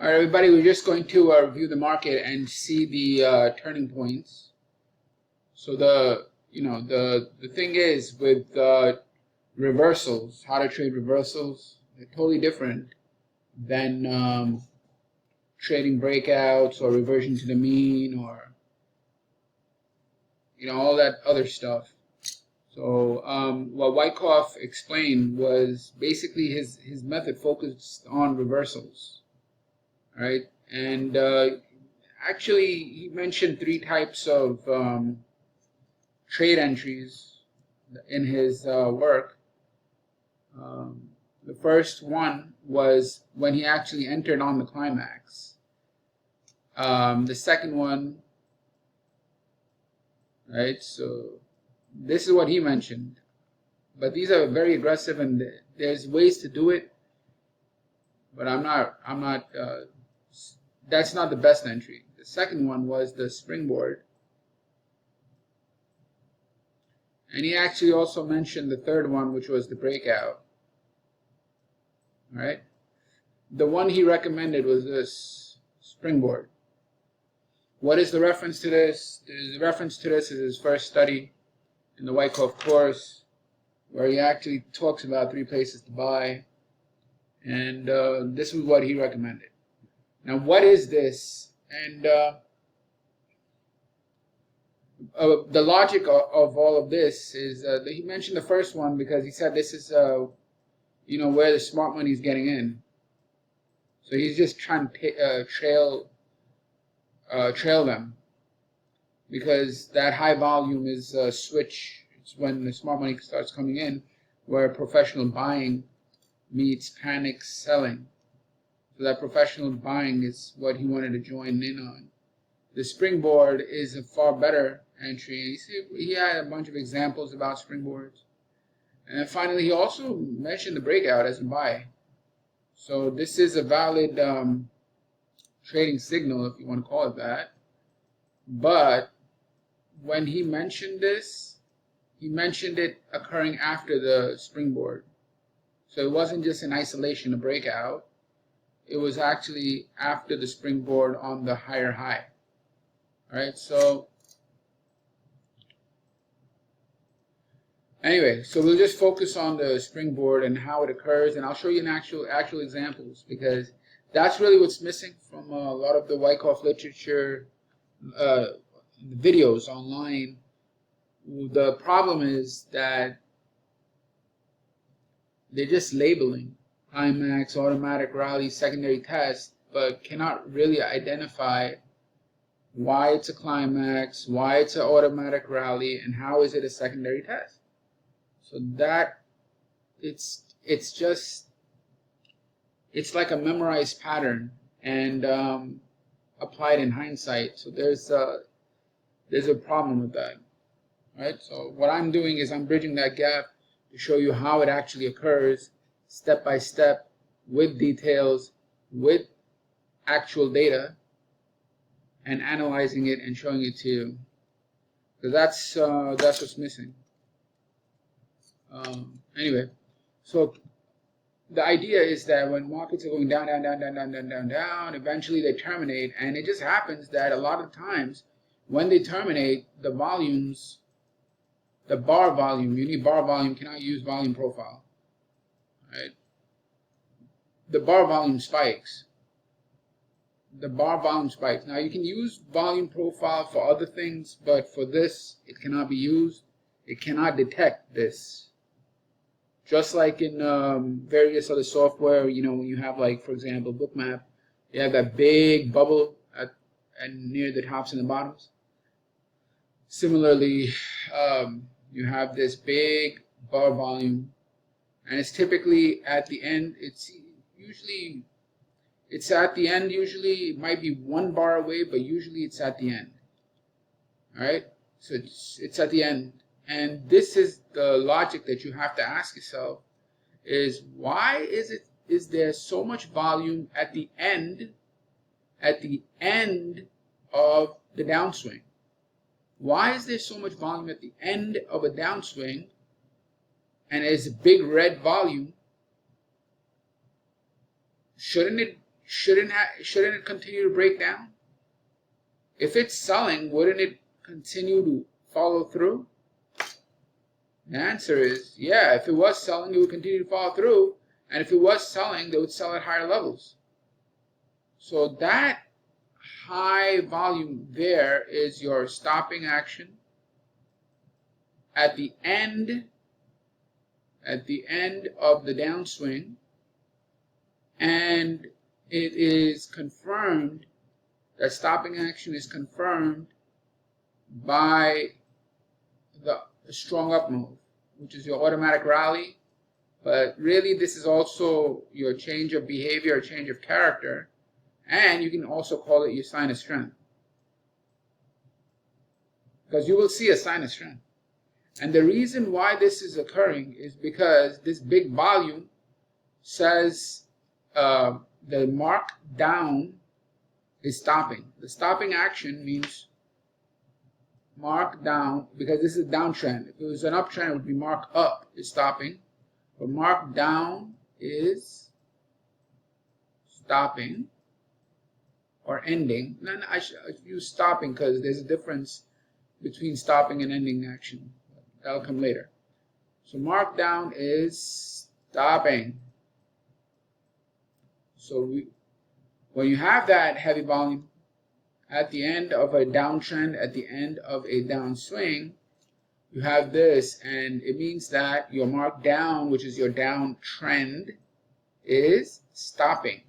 All right, everybody, we're just going to review the market and see the turning points. So the thing is with reversals, how to trade reversals, they're totally different than trading breakouts or reversion to the mean or all that other stuff. So what Wyckoff explained was basically his method focused on reversals. Right, and actually he mentioned three types of trade entries in his work. The first one was when he actually entered on the climax. The second one, right, so this is what he mentioned, but these are very aggressive and there's ways to do it, but I'm not that's not the best entry. The second one was the springboard. And he actually also mentioned the third one, which was the breakout. All right. The one he recommended was this springboard. What is the reference to this? The reference to this is his first study in the Wyckoff course, where he actually talks about 3 places to buy. And this is what he recommended. Now, what is this? And the logic of all of this is that he mentioned the first one because he said this is where the smart money is getting in. So he's just trying to trail them, because that high volume is a switch. It's when the smart money starts coming in, where professional buying meets panic selling. So that professional buying is what he wanted to join in on. The springboard is a far better entry. He had a bunch of examples about springboards. And then finally, he also mentioned the breakout as a buy. So this is a valid trading signal, if you want to call it that. But when he mentioned this, he mentioned it occurring after the springboard. So it wasn't just in isolation a breakout. It was actually after the springboard on the higher high. All right, so anyway, so we'll just focus on the springboard and how it occurs, and I'll show you an actual examples, because that's really what's missing from a lot of the Wyckoff literature, videos online. The problem is that they're just labeling climax, automatic rally, secondary test, but cannot really identify why it's a climax, why it's an automatic rally, and how is it a secondary test. So that it's like a memorized pattern and applied in hindsight. So there's a problem with that, right? So what I'm doing is I'm bridging that gap to show you how it actually occurs, step by step, with details, with actual data, and analyzing it and showing it to you. So that's what's missing. Anyway, so the idea is that when markets are going down, eventually they terminate, and it just happens that a lot of times when they terminate, the volumes, the bar volume, you need bar volume, cannot use volume profile, right? The bar volume spikes. The bar volume spikes. Now you can use volume profile for other things, but for this, it cannot be used. It cannot detect this. Just like in various other software, when you have, like, for example, Bookmap, you have that big bubble and near the tops and the bottoms. Similarly, you have this big bar volume, and it's typically at the end. It's at the end usually. It might be 1 bar away, but usually it's at the end. All right, so it's at the end. And this is the logic that you have to ask yourself, is why is there so much volume at the end of the downswing? Why is there so much volume at the end of a downswing, and there's a big red volume? Shouldn't shouldn't it continue to break down? If it's selling, wouldn't it continue to follow through? The answer is yeah. If it was selling, it would continue to follow through, and if it was selling, they would sell at higher levels. So that high volume there is your stopping action at the end of the downswing, and it is confirmed, that stopping action is confirmed by the strong up move, which is your automatic rally. But really this is also your change of behavior or change of character, and you can also call it your sign of strength, because you will see a sign of strength. And the reason why this is occurring is because this big volume says the mark down is stopping. The stopping action means mark down, because this is a downtrend. If it was an uptrend, it would be mark up is stopping, but mark down is stopping or ending. Then I should use stopping because there's a difference between stopping and ending action. That'll come later. So mark down is stopping. So when you have that heavy volume at the end of a downtrend, at the end of a downswing, you have this, and it means that your mark down, which is your downtrend, is stopping.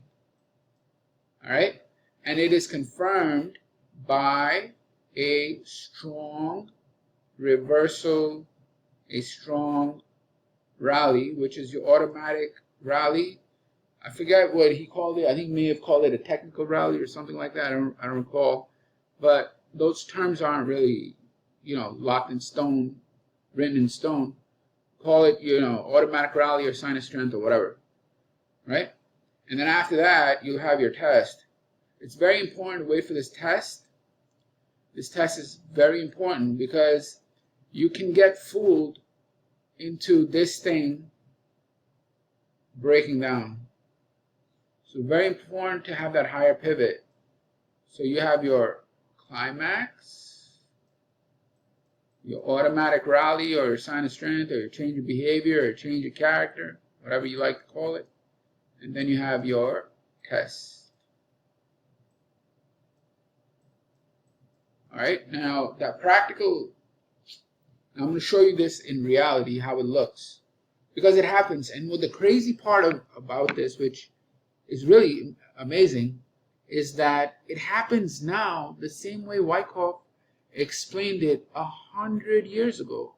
All right, and it is confirmed by a strong reversal, a strong rally, which is your automatic rally. I forget what he called it. I think he may have called it a technical rally or something like that. I don't recall. But those terms aren't really, locked in stone, written in stone. Call it, automatic rally or sign of strength or whatever, right? And then after that, you have your test. It's very important to wait for this test. This test is very important because you can get fooled into this thing breaking down. So very important to have that higher pivot. So you have your climax, your automatic rally or your sign of strength or your change of behavior or change of character, whatever you like to call it. And then you have your test. All right, now that practical, I'm going to show you this in reality, how it looks, because it happens. And what the crazy part about this, which is really amazing, is that it happens now the same way Wyckoff explained it 100 years ago.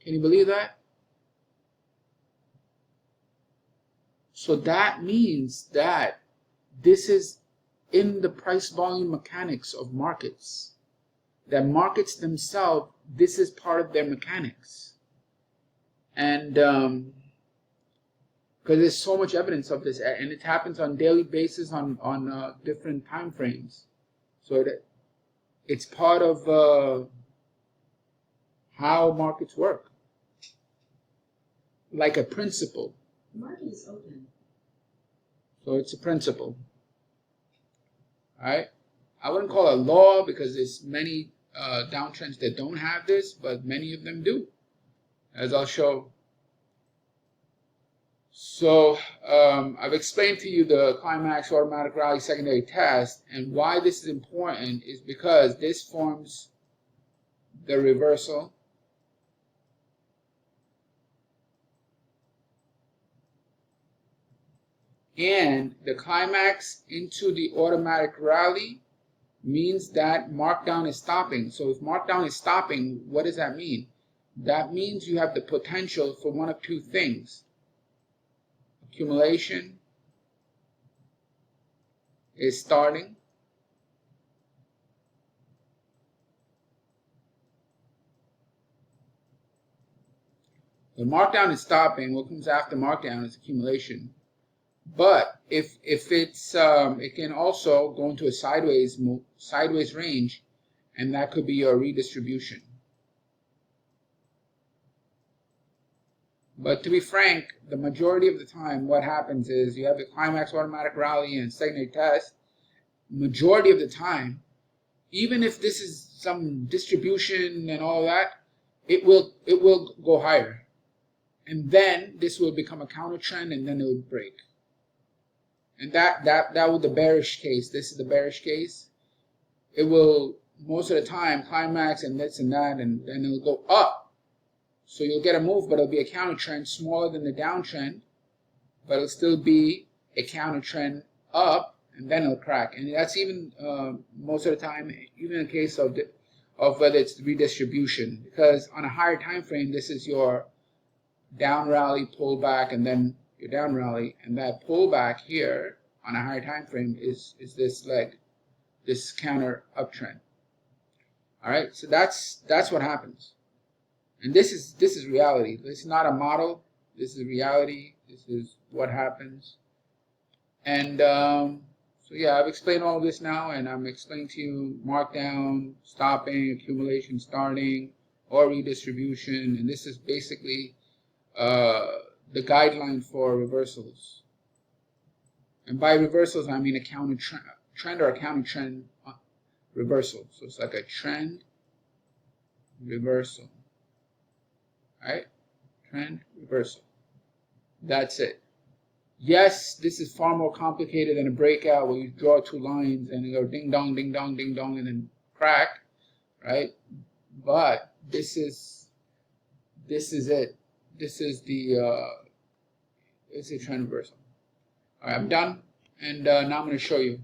Can you believe that? So that means that this is in the price volume mechanics of markets. That markets themselves, this is part of their mechanics. And because there's so much evidence of this, and it happens on daily basis on different time frames. So it's part of how markets work, like a principle. The market is open. So it's a principle. All right. I wouldn't call it a law because there's many downtrends that don't have this, but many of them do, as I'll show. So I've explained to you the climax automatic rally secondary test, and why this is important is because this forms the reversal. And the climax into the automatic rally means that markdown is stopping. So if markdown is stopping, what does that mean? That means you have the potential for one of two things. Accumulation is starting, the markdown is stopping. What comes after markdown is accumulation. But if it's it can also go into a sideways range, and that could be your redistribution. But to be frank, the majority of the time, what happens is you have the climax automatic rally and stagnate test. Majority of the time, even if this is some distribution and all that, it will go higher, and then this will become a counter trend, and then it will break. And that was the bearish case. This is the bearish case. It will most of the time climax and this and that, and then it'll go up. So you'll get a move, but it'll be a counter trend smaller than the downtrend, but it'll still be a counter trend up, and then it'll crack. And that's even most of the time, even in the case of whether it's redistribution, because on a higher time frame, this is your down rally, pullback, and then your down rally, and that pullback here on a higher time frame is this leg, this counter uptrend. All right, so that's what happens. And this is reality. This is not a model. This is reality. This is what happens. And so yeah, I've explained all of this now, and I'm explaining to you markdown, stopping, accumulation, starting, or redistribution. And this is basically the guideline for reversals. And by reversals, I mean a counter trend or a counter trend reversal. So it's like a trend reversal. Right? Trend reversal. That's it. Yes, this is far more complicated than a breakout where you draw two lines and you go ding dong, ding dong, ding dong, and then crack, right? But this is it. This is it's a trend reversal. All right, I'm done, and now I'm going to show you.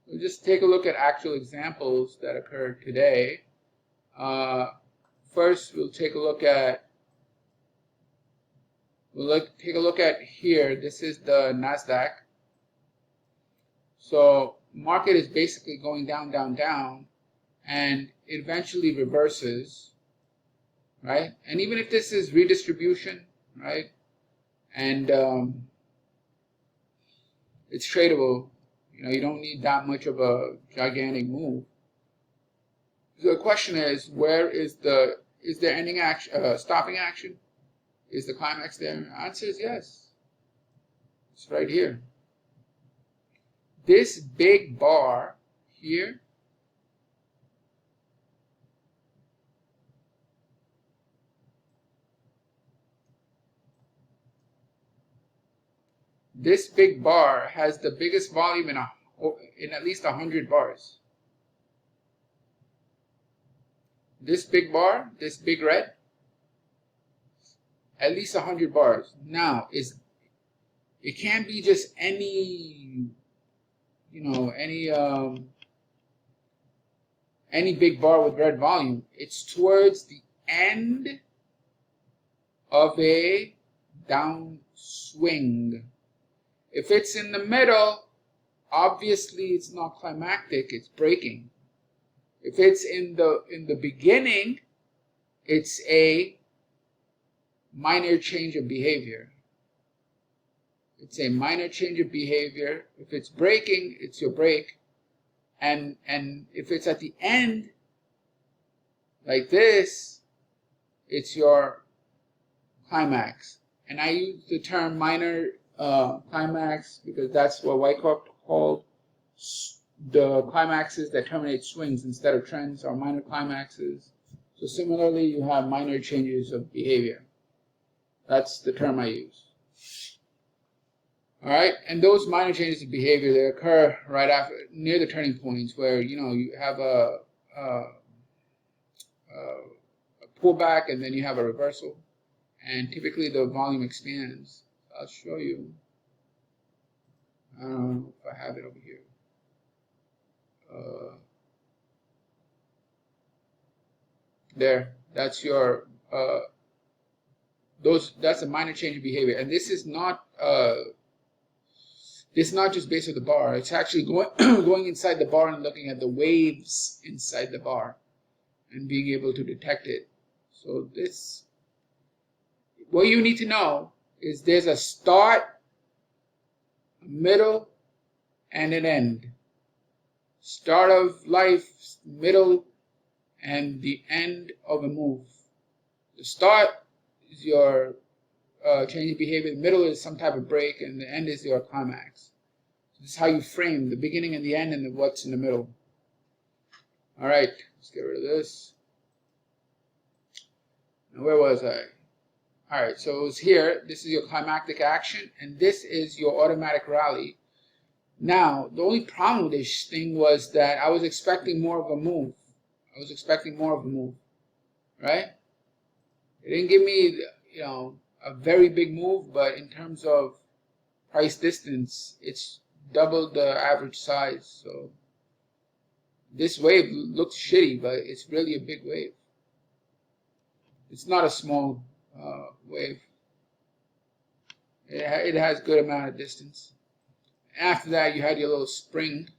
We'll just take a look at actual examples that occurred today. First, we'll take a look at here. This is the Nasdaq. So market is basically going down, down, down, and it eventually reverses, right? And even if this is redistribution, right, and it's tradable, you don't need that much of a gigantic move. So the question is, is there ending action, stopping action? Is the climax there? The answer is yes. It's right here. This big bar here has the biggest volume in at least 100 bars. This big bar, this big red, at least 100 bars. Now, it can't be just any big bar with red volume. It's towards the end of a downswing. If it's in the middle, obviously it's not climactic, it's breaking. If it's in the beginning, it's a minor change of behavior. It's a minor change of behavior. If it's breaking, it's your break. And if it's at the end, like this, it's your climax. And I use the term minor climax because that's what Wyckoff called the climaxes that terminate swings instead of trends, or minor climaxes. So similarly, you have minor changes of behavior. That's the term I use. All right, and those minor changes of behavior, they occur right after, near the turning points, where you have a pullback and then you have a reversal, and typically the volume expands. I'll show you. I don't know if I have it over here. There, that's your that's a minor change of behavior, and this is not just based on the bar. It's actually going inside the bar and looking at the waves inside the bar and being able to detect it. So what you need to know is there's a start, a middle, and an end. Start of life, middle, and the end of a move. The start is your change in behavior, the middle is some type of break, and the end is your climax. So this is how you frame the beginning and the end and what's in the middle. All right, let's get rid of this. Now, where was I? All right, so it was here. This is your climactic action, and this is your automatic rally. Now, the only problem with this thing was that I was expecting more of a move. Right? It didn't give me, a very big move, but in terms of price distance, it's double the average size. So this wave looks shitty, but it's really a big wave. It's not a small wave. It has good amount of distance. After that, you had your little spring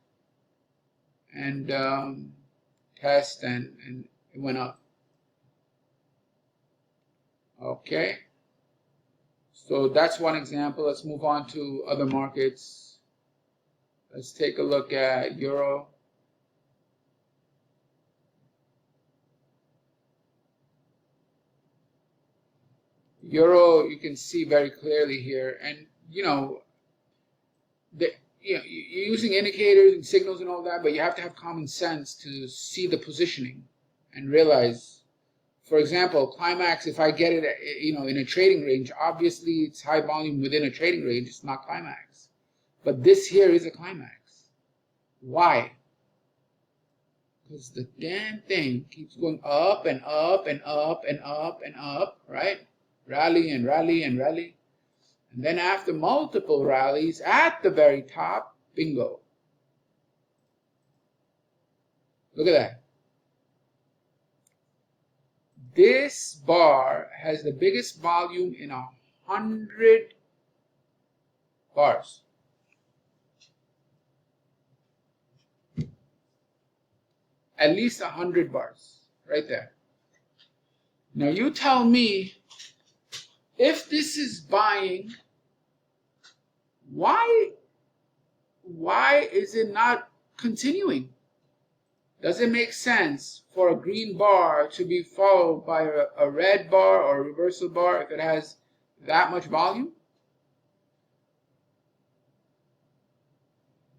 and test, and it went up. Okay. So that's one example. Let's move on to other markets. Let's take a look at Euro. Euro, you can see very clearly here, and you're using indicators and signals and all that, but you have to have common sense to see the positioning and realize. For example, climax, if I get it, in a trading range, obviously it's high volume within a trading range. It's not climax. But this here is a climax. Why? Because the damn thing keeps going up and up and up and up and up, right? Rally and rally and rally. And then after multiple rallies, at the very top, bingo. Look at that. This bar has the biggest volume in 100 bars. At least 100 bars, right there. Now you tell me, if this is buying, why is it not continuing? Does it make sense for a green bar to be followed by a red bar or a reversal bar if it has that much volume?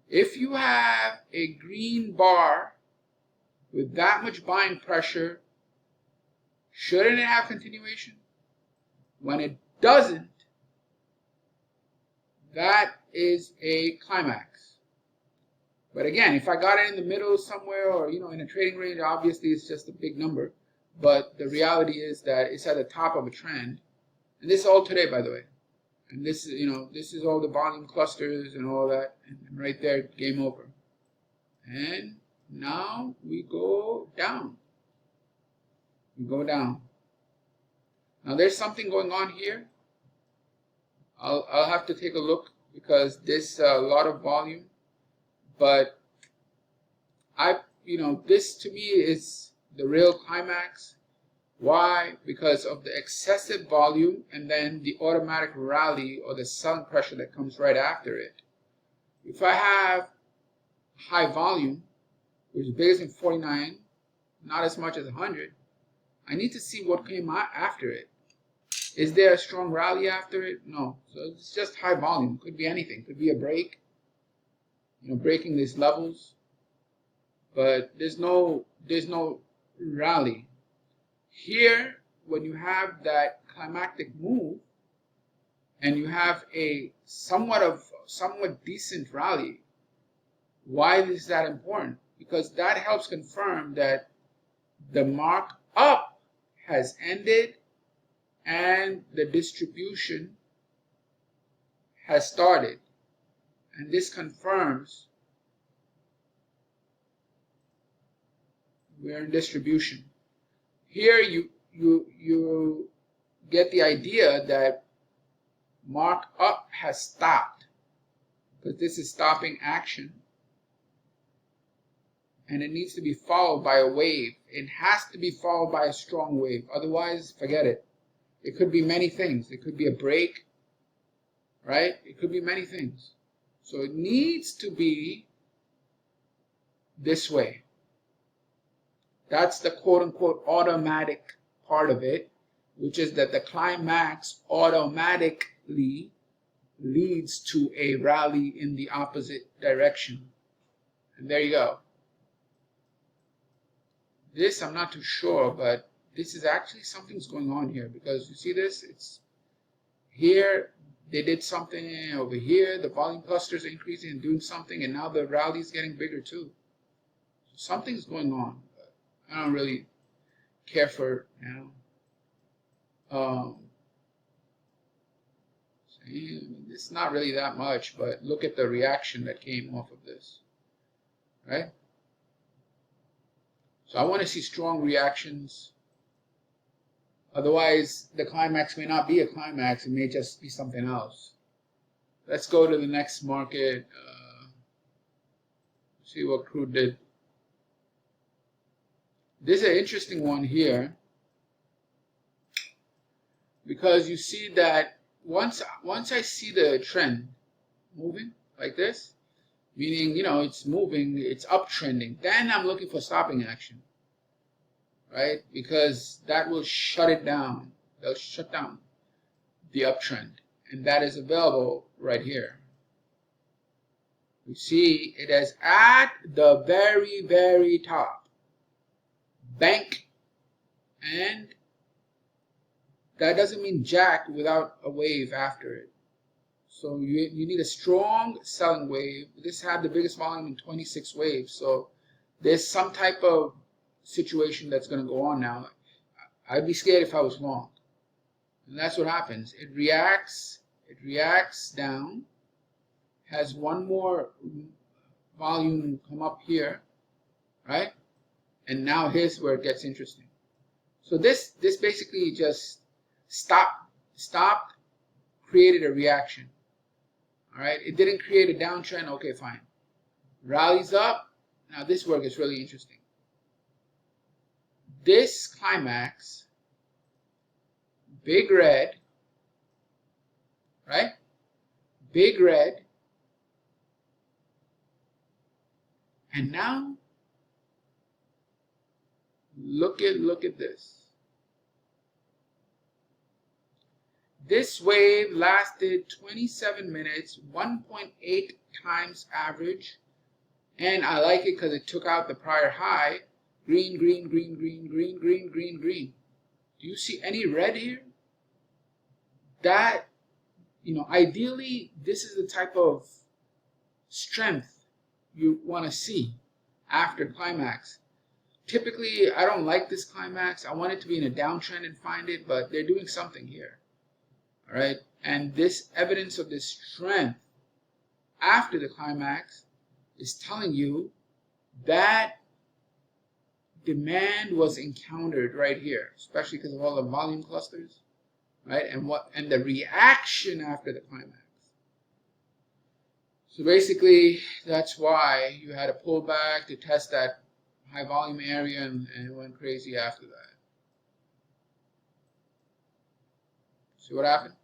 If you have a green bar with that much buying pressure, shouldn't it have continuation? When it doesn't, that is a climax. But again, if I got it in the middle somewhere, or in a trading range, obviously it's just a big number. But the reality is that it's at the top of a trend, and this is all today, by the way. And this is all the volume clusters and all that, and right there, game over. And now we go down. Now there's something going on here. I'll have to take a look because there's a lot of volume. But this to me is the real climax. Why? Because of the excessive volume and then the automatic rally or the selling pressure that comes right after it. If I have high volume, which is bigger than 49, not as much as 100, I need to see what came after it. Is there a strong rally after it? No. So it's just high volume. Could be anything. Could be a break. Breaking these levels, but there's no rally. Here, when you have that climactic move and you have a somewhat decent rally, why is that important? Because that helps confirm that the mark up has ended and the distribution has started. And this confirms we're in distribution. Here you get the idea that mark up has stopped, because this is stopping action. And it needs to be followed by a wave. It has to be followed by a strong wave. Otherwise, forget it. It could be many things. It could be a break, right? It could be many things. So it needs to be this way. That's the quote-unquote automatic part of it, which is that the climax automatically leads to a rally in the opposite direction. And there you go. This I'm not too sure, but this is actually something's going on here, because you see this, it's here they did something, over here the volume clusters are increasing and doing something, and now the rally is getting bigger too. So something's going on, but I don't really care for it now. It's not really that much, but look at the reaction that came off of this, right? So I want to see strong reactions. Otherwise, the climax may not be a climax. It may just be something else. Let's go to the next market. See what crude did. This is an interesting one here, because you see that once I see the trend moving like this, meaning, you know, it's moving, it's uptrending, then I'm looking for stopping action, right? Because that will shut it down. They'll shut down the uptrend, and that is available right here. You see it is at the very, very top. Bank, and that doesn't mean jack without a wave after it. So you need a strong selling wave. This had the biggest volume in 26 waves. So there's some type of situation that's going to go on now. I'd be scared if I was long. And that's what happens. It reacts down, has one more volume come up here, right? And now here's where it gets interesting. So this basically just stopped, created a reaction. All right, it didn't create a downtrend. Okay, fine. Rallies up. Now this work is really interesting. This climax, big red, right? Big red. And now look at this. This wave lasted 27 minutes, 1.8 times average, and I like it because it took out the prior high. Green, green, green, green, green, green, green, green. Do you see any red here? That, you know, ideally, this is the type of strength you want to see after climax. Typically, I don't like this climax. I want it to be in a downtrend and find it, but they're doing something here. All right, and this evidence of this strength after the climax is telling you that demand was encountered right here, especially because of all the volume clusters, right? And the reaction after the climax. So basically, that's why you had a pullback to test that high volume area, and it went crazy after that. See what happened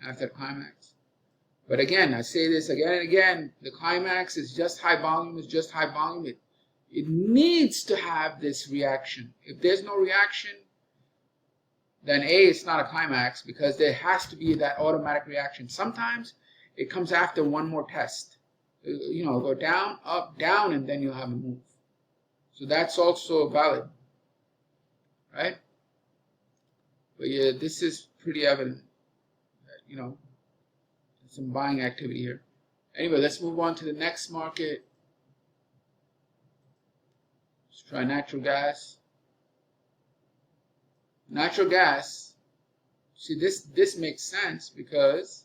after the climax? But again, I say this again and again, the climax is just high volume, it's just high volume. It needs to have this reaction. If there's no reaction, then A, it's not a climax, because there has to be that automatic reaction. Sometimes it comes after one more test. You know, go down, up, down, and then you'll have a move. So that's also valid, right? But yeah, this is pretty evident that, you know, there's some buying activity here. Anyway, let's move on to the next market. Let's try natural gas. Natural gas, see, this makes sense because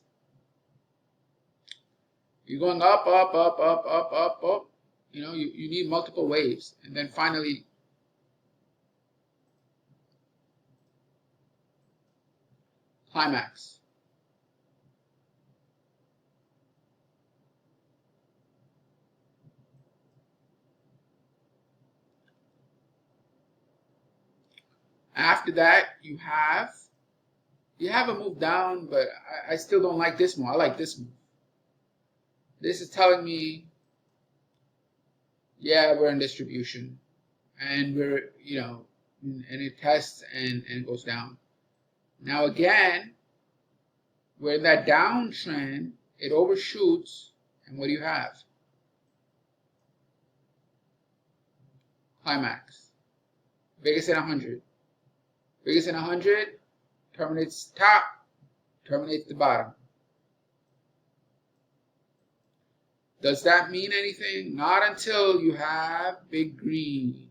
you're going up, up, up, up, up, up, up. You know, you need multiple waves, and then finally climax. After that, you have a move down, but I still don't like this move. I like this move. This is telling me, yeah, we're in distribution, and we're, you know, and it tests and it goes down. Now again, we're in that downtrend, it overshoots, and what do you have? Climax. Biggest in 100. Biggest in 100 terminates top, terminates the bottom. Does that mean anything? Not until you have big green.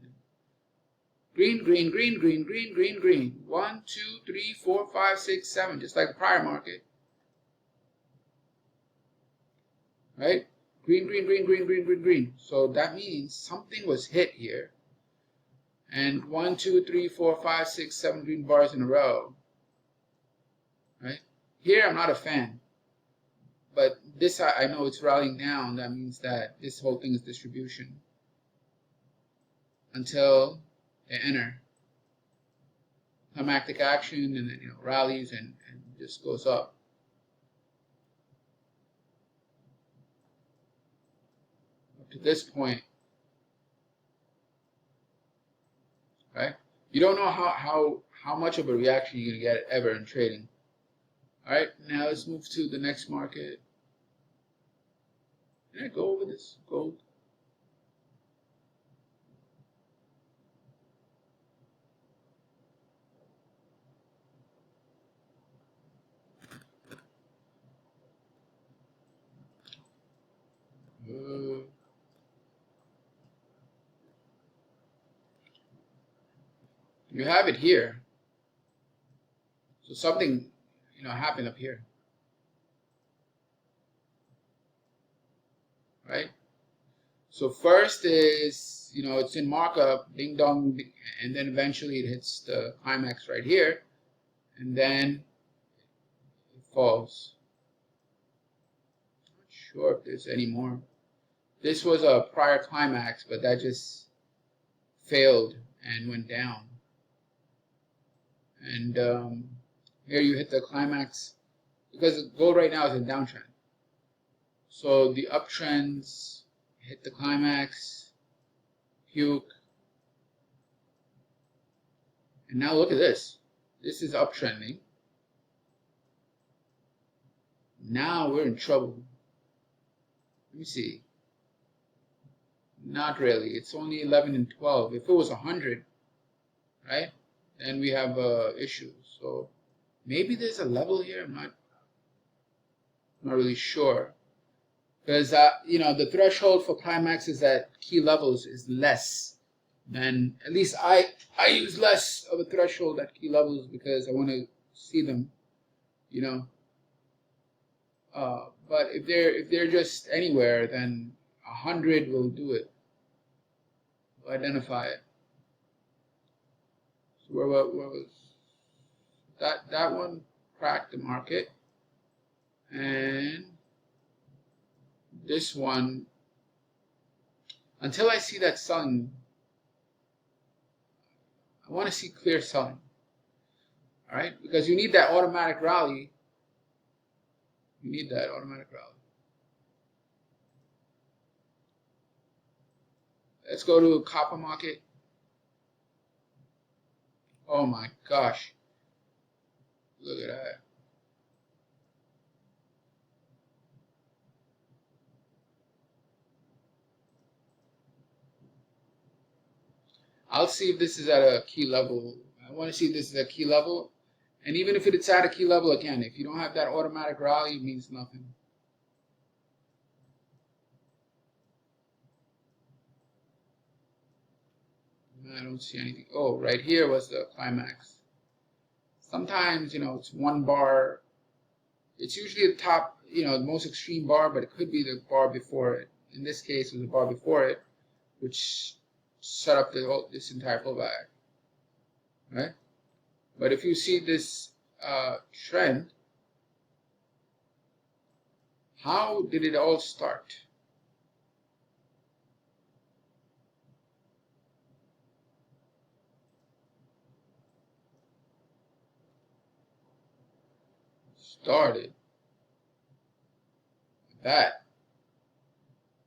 Green, green, green, green, green, green, green. 1, 2, 3, 4, 5, 6, 7, just like the prior market. Right? Green, green, green, green, green, green, green. So that means something was hit here. And 1, 2, 3, 4, 5, 6, 7 green bars in a row. Right? Here I'm not a fan. But this, I know it's rallying down. That means that this whole thing is distribution. Until they enter climactic action, and then rallies and just goes up. Up to this point, right? You don't know how much of a reaction you're gonna get ever in trading. All right, now let's move to the next market. Can I go over this gold? You have it here. So something, happened up here. Right? So first is, it's in markup, ding dong, and then eventually it hits the climax right here, and then it falls. Not sure if there's any more. This was a prior climax, but that just failed and went down. And here you hit the climax, because gold right now is in downtrend. So the uptrends hit the climax, puke, and now look at this. This is uptrending. Now we're in trouble. Let me see. Not really. It's only 11 and 12. If it was 100, right, then we have issues. So maybe there's a level here. I'm not really sure. Because the threshold for climaxes at key levels is less than, at least I use less of a threshold at key levels because I want to see them, but if they're just anywhere, then 100 will do it. We'll identify it. So where was that one? Cracked the market, and this one, until I see that selling, I want to see clear selling. All right, because you need that automatic rally. You need that automatic rally. Let's go to copper market. Oh my gosh. Look at that. I'll see if this is at a key level. I want to see if this is a key level. And even if it's at a key level, again, if you don't have that automatic rally, it means nothing. I don't see anything. Oh, right here was the climax. Sometimes, it's one bar. It's usually the top, the most extreme bar, but it could be the bar before it. In this case, it was the bar before it, which set up this entire pullback, right? But if you see this trend, how did it all start? Started that,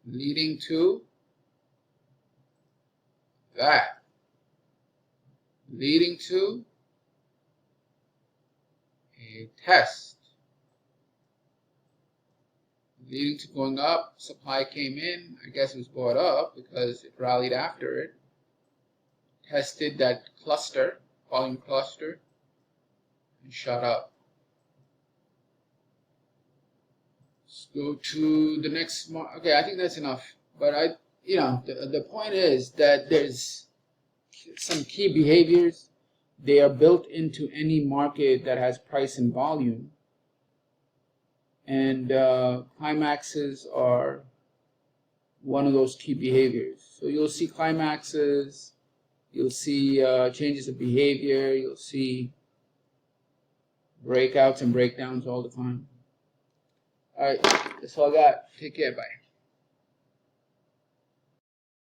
leading to that. leading to a test, leading to going up. Supply came in. I guess it was bought up because it rallied after it. Tested that cluster, volume cluster, and shot up. Let's go to the next. Okay, I think that's enough. But the point is that there's some key behaviors. They are built into any market that has price and volume. And climaxes are one of those key behaviors. So you'll see climaxes, you'll see changes of behavior, you'll see breakouts and breakdowns all the time. All right, that's all I got. Take care. Bye.